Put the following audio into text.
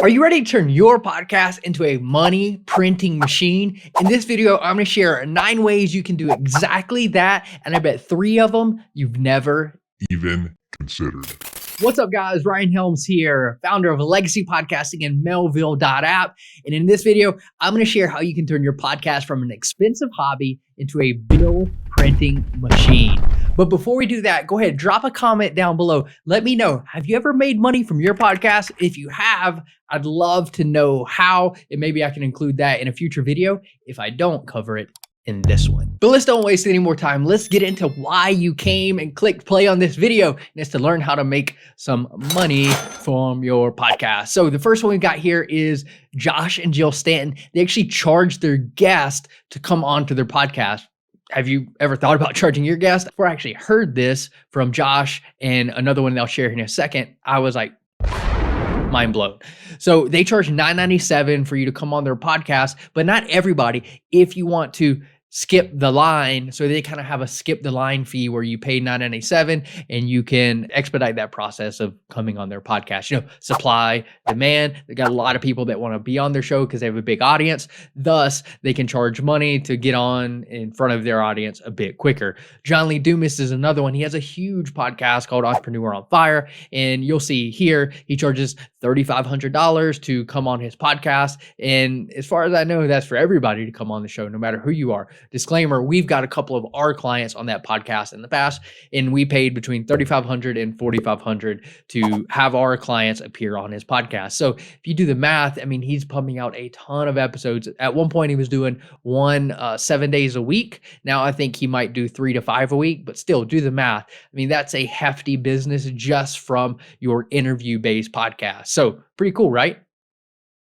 Are you ready to turn your podcast into a money printing machine? In this video, I'm going to share 9 ways you can do exactly that. And I bet 3 of them you've never even considered. What's up, guys? Ryan Helms here, founder of Legacy Podcasting and Melville.app. And in this video, I'm going to share how you can turn your podcast from an expensive hobby into a bill printing machine. But before we do that, go ahead, drop a comment down below. Let me know, have you ever made money from your podcast? If you have, I'd love to know how, and maybe I can include that in a future video if I don't cover it in this one. But let's don't waste any more time. Let's get into why you came and clicked play on this video, and it's to learn how to make some money from your podcast. So the first one we've got here is Josh and Jill Stanton. They actually charge their guest to come onto their podcast. Have you ever thought about charging your guest? Before I actually heard this from Josh and another one that I'll share in a second, I was like, mind blown. So they charge $9.97 for you to come on their podcast, but not everybody. If you want to skip the line, so they kind of have a skip the line fee where you pay $9.97 and you can expedite that process of coming on their podcast. You know, supply, demand. They got a lot of people that want to be on their show because they have a big audience. Thus, they can charge money to get on in front of their audience a bit quicker. John Lee Dumas is another one. He has a huge podcast called Entrepreneur on Fire, and you'll see here he charges $3,500 to come on his podcast. And as far as I know, that's for everybody to come on the show, no matter who you are. Disclaimer, we've got a couple of our clients on that podcast in the past, and we paid between $3,500 and $4,500 to have our clients appear on his podcast. So if you do the math, I mean, he's pumping out a ton of episodes. At one point, he was doing 7 days a week. Now I think he might do 3 to 5 a week, but still do the math. I mean, that's a hefty business just from your interview-based podcast. So pretty cool, right?